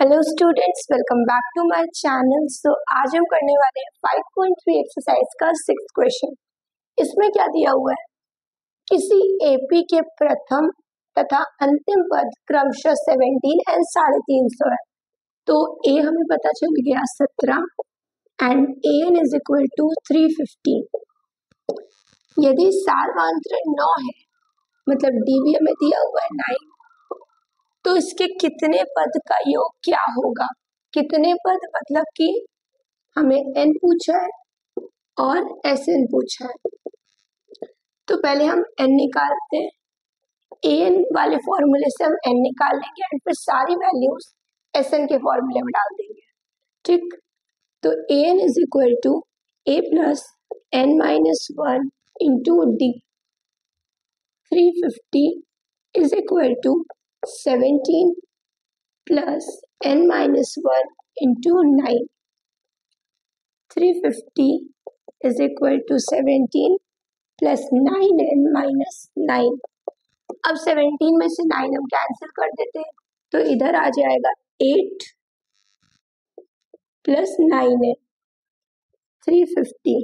Hello students, welcome back to my channel. आज हम करने वाले हैं 5.3 एक्सरसाइज का 6th क्वेश्चन। इसमें क्या दिया हुआ है, किसी एपी के प्रथम तथा अंतिम पद क्रमशः 17 एंड 350 है। तो ए हमें पता चल गया 17 and n is equal to 315। यदि सार्वमात्र 9 है, मतलब डी भी हमें दिया हुआ है 9, तो इसके कितने पद का योग क्या होगा। कितने पद मतलब कि हमें n पूछा है और Sn पूछा है। तो पहले हम n निकालते हैं। an वाले फॉर्मूले से हम n निकाल लेंगे और फिर सारी वैल्यूज Sn के फॉर्मूले में डाल देंगे। ठीक, तो an is equal to a plus n minus 1 into d. 350 is equal to 17 plus n minus 1 into 9. 350 is equal to 17 plus 9n minus 9. अब 17 में से 9 हम कैंसिल कर देते हैं, तो इधर आ जाएगा 8 plus 9n 350।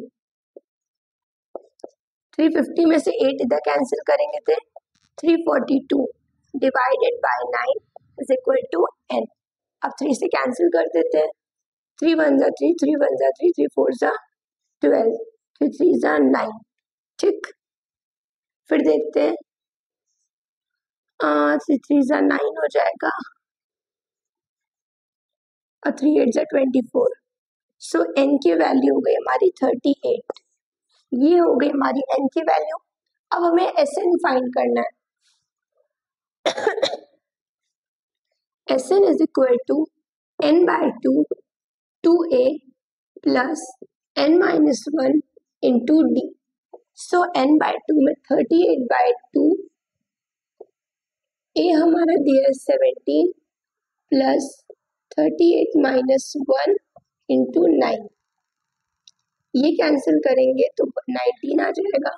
350 में से 8 इधर कैंसिल करेंगे तो 342 divided by 9 is equal to n। अब 3 से कैंसिल कर देते हैं। 3 1 जा 3, 3 1 जा 3, 3 4 जा 12, 3 3 जा 9। ठीक, फिर देखते हैं 3 3 जा 9 हो जाएगा और 3 8 जा 24। सो n की वैल्यू हो गई हमारी 38। ये हो गई हमारी n की वैल्यू। अब हमें Sn फाइंड करना है। Sn is equal to n by 2 2a plus n minus 1 into d. So n by 2 में 38 बाय 2, a हमारा दिया है 17 प्लस 38 माइनस 1 इंटू 9। ये कैंसिल करेंगे तो 19 आ जाएगा।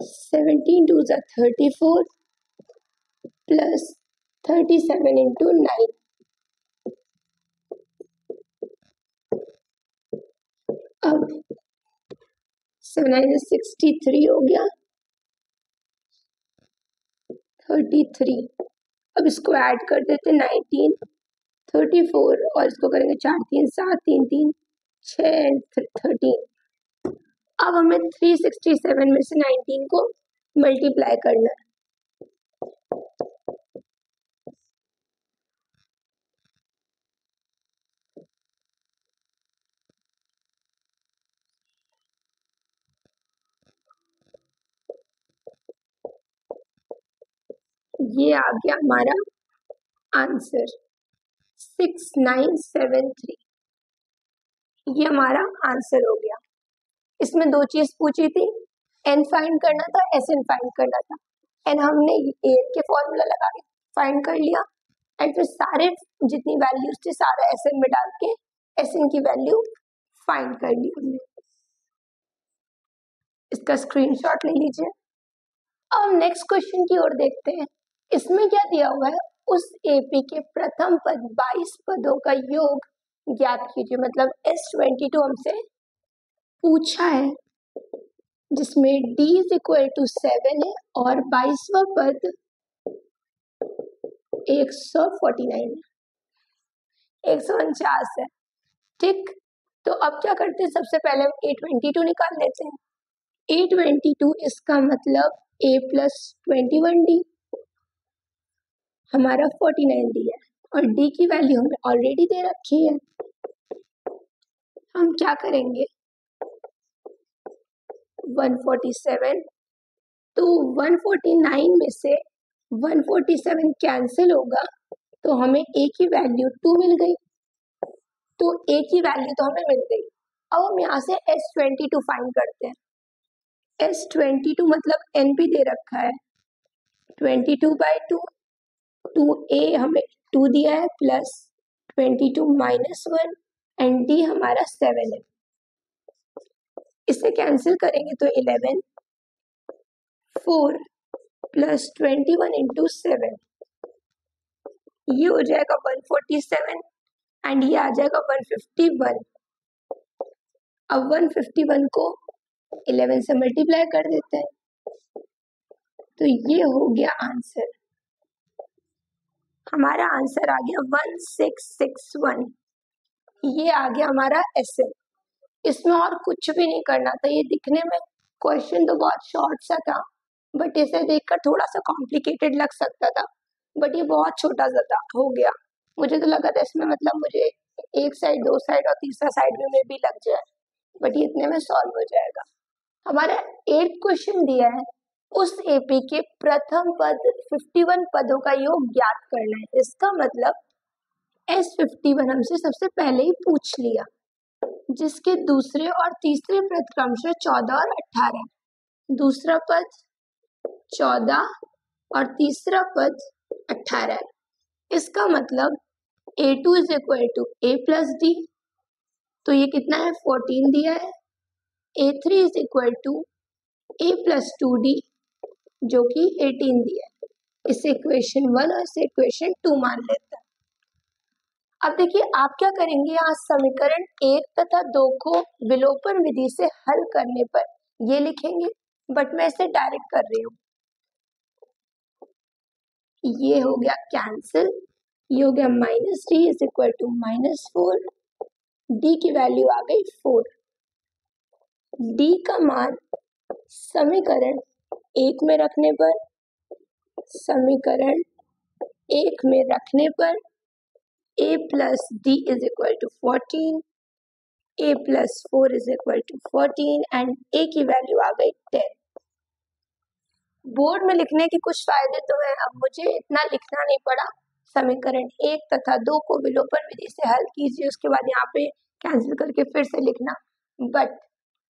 17 2 जा 34 प्लस 37 इंटू 9। अब 7 63 हो गया 33। अब इसको ऐड कर देते 19 34 और इसको करेंगे 4 3 7 3 3 6 13। अब हमें 367 में से 19 को मल्टीप्लाई करना है। ये आ गया हमारा आंसर 6973। ये हमारा आंसर हो गया। इसमें दो चीज पूछी थी, n फाइंड करना था, Sn फाइंड करना था। n हमने a के फॉर्मूला लगा के फाइंड कर लिया एंड फिर सारे जितनी वैल्यूज थे सारा Sn में डाल के Sn की वैल्यू फाइंड कर ली हमने। इसका स्क्रीनशॉट ले लीजिए। अब नेक्स्ट क्वेश्चन की ओर देखते हैं। इसमें क्या दिया हुआ है, उस एपी के प्रथम पद 22 पदों का योग ज्ञात कीजिए। मतलब S22 हमसे पूछा है जिसमें d इज इक्वल टू 7 है और 22वां पद 149 है, 149 है। ठीक, तो अब क्या करते हैं, सबसे पहले हम A22 निकाल लेते हैं। A22 इसका मतलब a प्लस 21d हमारा 49 दिया है और d की वैल्यू हमें ऑलरेडी दे रखी है। हम क्या करेंगे 147, तो 149 में से 147 कैंसिल होगा तो हमें a की वैल्यू 2 मिल गई। तो a की वैल्यू तो हमें मिल गई। अब हम यहाँ से S22 फाइंड करते हैं। S22 मतलब n भी दे रखा है 22 बाय 2, 2a हमें 2 दिया है प्लस 22 माइनस 1 एंड d हमारा 7 है। इसे कैंसिल करेंगे तो 11 4 प्लस 21 इंटू 7 ये हो जाएगा 147 एंड ये आ जाएगा 151। अब 151 को 11 से मल्टीप्लाई कर देते हैं तो ये हो गया आंसर। हमारा आंसर आ गया 1661। ये आ गया हमारा एसएम। इसमें और कुछ भी नहीं करना था। ये दिखने में क्वेश्चन तो बहुत शॉर्ट सा था, बट इसे देखकर थोड़ा सा कॉम्प्लिकेटेड लग सकता था, बट ये बहुत छोटा सा था, हो गया। मुझे तो लगा था इसमें मतलब मुझे एक साइड, दो साइड और तीसरा साइड में भी लग जाए, बट ये इतने में सॉल्व हो जाएगा। हमारा 8th क्वेश्चन दिया है, उस एपी के प्रथम पद 51 पदों का योग ज्ञात करना है। इसका मतलब S51 हमसे सबसे पहले ही पूछ लिया, जिसके दूसरे और तीसरे पद क्रमशः 14 और 18। दूसरा पद 14 और तीसरा पद 18। इसका मतलब A2 is equal to A plus d, तो ये कितना है 14 दिया है। A3 is equal to A plus 2D जो कि 18 दिया है। इसे इक्वेशन 1 और इसे इक्वेशन 2 मान लेते हैं। अब देखिए आप क्या करेंगे, यहाँ समीकरण 1 तथा 2 को विलोपन विधि से हल करने पर ये लिखेंगे, बट मैं इसे डायरेक्ट कर रही हूँ। ये हो गया कैंसिल, ये हो गया -d is equal to -4। d की वैल्यू आ गई 4। d का मान समीकरण 1 में रखने पर, समीकरण 1 में रखने पर a plus d is equal to 14, a plus 4 is equal to 14 and a की वैल्यू आ गई 10। बोर्ड में लिखने के कुछ फायदे तो हैं, अब मुझे इतना लिखना नहीं पड़ा। समीकरण 1 तथा 2 को विलोपन विधि से हल कीजिए, उसके बाद यहाँ पे कैंसिल करके फिर से लिखना, but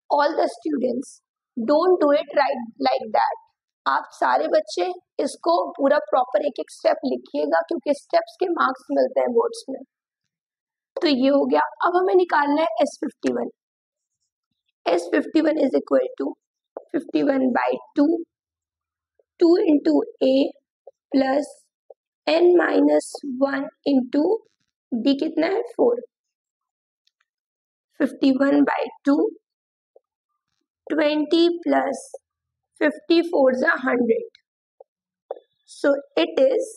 all the students don't do it right like that. आप सारे बच्चे इसको पूरा प्रॉपर एक एक स्टेप लिखिएगा, क्योंकि स्टेप्स के मार्क्स मिलते हैं बोर्ड्स में। तो ये हो गया। अब हमें निकालना है S51। S51 is equal to 51/2, 2 into A plus n-1 into D कितना है 4। 51/2, 20 plus 54 is 100. So it is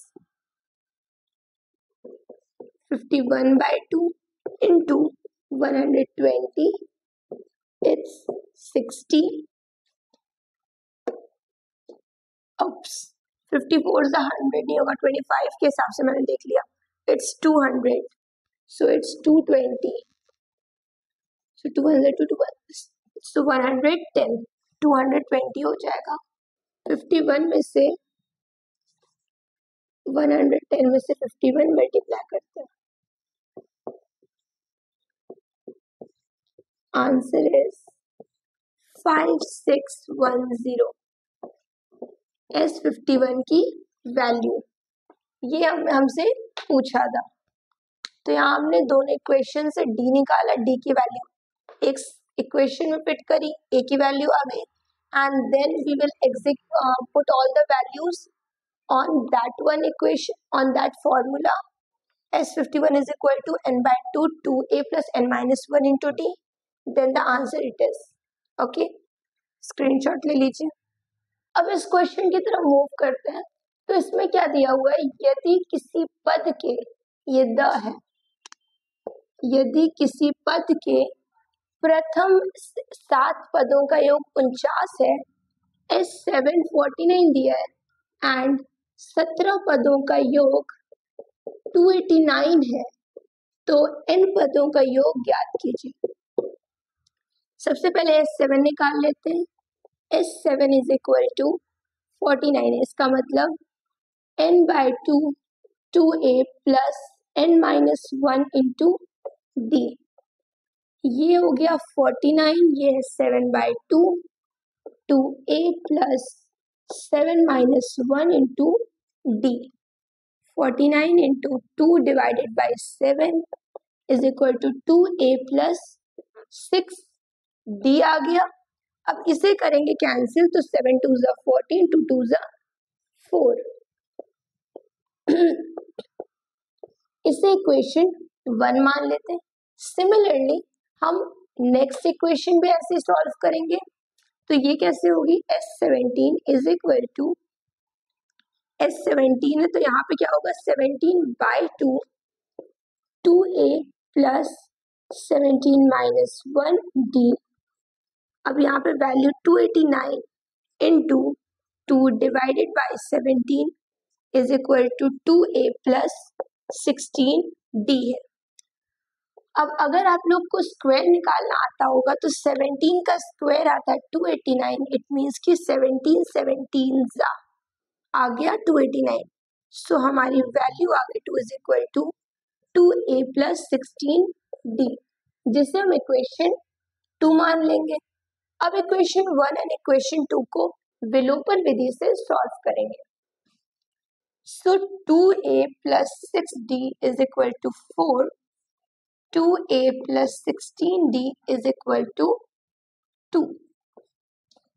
51/2 into 120. It's 60. Oops, 54 is 100 नहीं होगा, 25 के हिसाब से मैंने देख लिया। It's 200. So it's 220. So 200 to 200. So 110. 220 हो जाएगा। 51 में से 110 में से 51 मल्टीप्लाई करते हैं। Answer is 5610। S51 की वैल्यू ये हमसे पूछा था, तो यहाँ हमने दोनों इक्वेशन से D निकाला, D की वैल्यू एक इक्वेशन में फिट करी, A की वैल्यू आ गई, and then we will put all the values on that one equation, on that formula. S51 is equal to n/2 2a plus n-1 into d. Then the answer it is. Okay, screenshot ले लीजिए। अब इस question की तरफ move करते हैं। तो इसमें क्या दिया हुआ है, यदि किसी पद के, ये द है, यदि किसी पद के प्रथम 7 पदों का योग 49 है, S7 49 दिया है एंड 17 पदों का योग 289 है, तो n पदों का योग ज्ञात कीजिए। सबसे पहले S7 निकाल लेते हैं। S7 इज इक्वल टू 49 है, इसका मतलब n/2 2a plus n-1 into d। ये हो गया 49, ये है 7/2 2a plus 7-1 into d। 49 into 2 divided by 7 is equal to 2a plus 6d आ गया। अब इसे करेंगे कैंसिल, तो 7 2 ज़ा 14, 2 2 ज़ा 4। इसे इक्वेशन 1 मान लेते हैं। सिमिलरली हम नेक्स्ट इक्वेशन भी ऐसे सॉल्व करेंगे। तो ये कैसे होगी, S17 is equal to S17 है तो यहाँ पे क्या होगा 17/2 2a प्लस 17 माइनस 1d। अब यहाँ पे value 289 into 2 divided by 17 is equal to 2a plus 16d है। अब अगर आप लोग को स्क्वायर निकालना आता होगा तो 17 का स्क्वायर आता है 289। इट मीन्स कि 17 आ गया 289। सो हमारी वैल्यू आ गई 2 is equal to 2a plus 16d, जिसे हम इक्वेशन 2 मान लेंगे। अब इक्वेशन 1 एंड इक्वेशन 2 को विलोपन विधि से सॉल्व करेंगे। So 2a plus 6d is equal to 4, 2a plus 16d is equal to 2।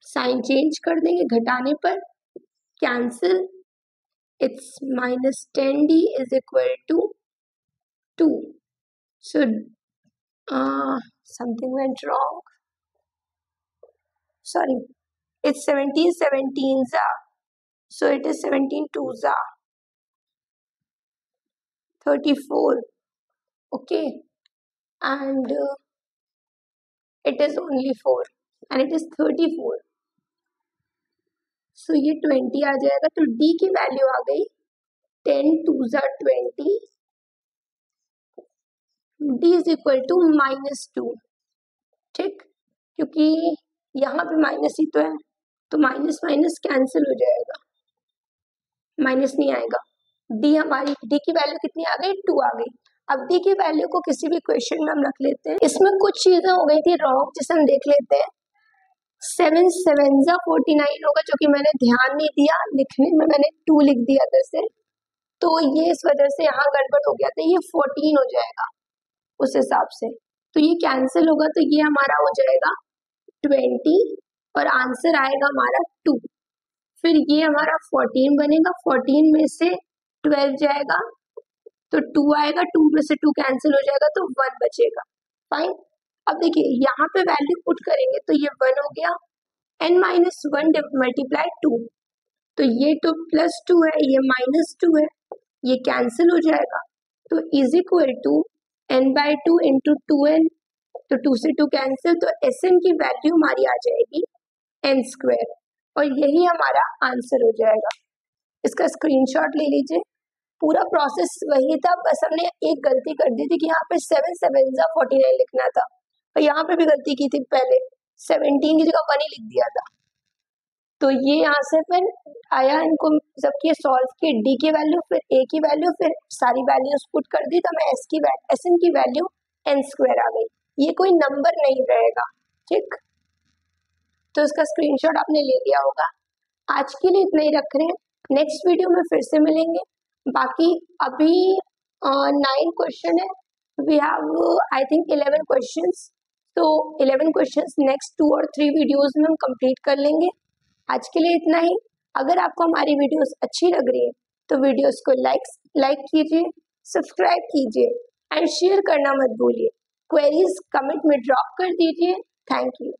Sign change कर देंगे घटाने पर, cancel, it's minus 10d is equal to 2। So something went wrong. Sorry, it's 17 17s are, so it is 17 2s are 34. Okay, and it is only 4 and it is 34. So ये 20 आ जाएगा। तो d की value आ गई 10 2s are 20, d is equal to -2। ठीक, क्योंकि यहाँ पे माइनस ही तो है तो माइनस माइनस कैंसिल हो जाएगा, माइनस नहीं आएगा। डी हमारी डी की वैल्यू कितनी आ गई 2 आ गई। अब डी की वैल्यू को किसी भी क्वेश्चन में हम रख लेते हैं। इसमें कुछ चीजें हो गई थी रॉन्ग, जिसे हम देख लेते हैं। 7 7 49 होगा, जो कि मैंने ध्यान नहीं दिया लिखने में, मैंने 2 लिख दिया था से, तो ये इस वजह से यहाँ गड़बड़ हो गया था। ये 14 हो जाएगा उस हिसाब से, तो ये कैंसिल होगा, तो ये हमारा हो जाएगा 20 और आंसर आएगा हमारा 2। फिर ये हमारा 14 बनेगा, 14 में से 12 जाएगा तो 2 आएगा, 2 में से 2 कैंसिल हो जाएगा तो 1 बचेगा। फाइन, अब देखिए यहाँ पे वैल्यू पुट करेंगे तो ये 1 हो गया, n-1 मल्टीप्लाई 2, तो ये तो +2 है, ये -2 है, ये कैंसिल हो जाएगा। तो is equal to n/2 into 2n, तो 2 से 2 कैंसिल, तो Sn की वैल्यू हमारी आ जाएगी n², और यही हमारा आंसर हो जाएगा। इसका स्क्रीनशॉट ले लीजिए। पूरा प्रोसेस वही था, बस हमने एक गलती कर दी थी कि यहाँ पे 7 7 49 लिखना था, और यहाँ पे भी गलती की थी, पहले 17 की जगह 1 ही लिख दिया था। तो ये यहाँ से फिर आया, इनको सबकी सॉल्व किए, डी की वैल्यू फिर ए की वैल्यू, फिर सारी वैल्यूज पुट कर दी, तो हमें Sn की वैल्यू n² आ गई। ये कोई नंबर नहीं रहेगा, ठीक। तो इसका स्क्रीनशॉट आपने ले लिया होगा। आज के लिए इतना ही रख रहे हैं, नेक्स्ट वीडियो में फिर से मिलेंगे। बाकी अभी 9 क्वेश्चन है, we have I think 11 questions, तो 11 क्वेश्चंस नेक्स्ट 2 और 3 वीडियोस में हम कंप्लीट कर लेंगे। आज के लिए इतना ही। अगर आपको हमारी वीडियोस अच्छी लग रही है तो वीडियोस को लाइक कीजिए, सब्सक्राइब कीजिए एंड शेयर करना मत भूलिए। क्वेरीज कमेंट में ड्रॉप कर दीजिए। Thank you.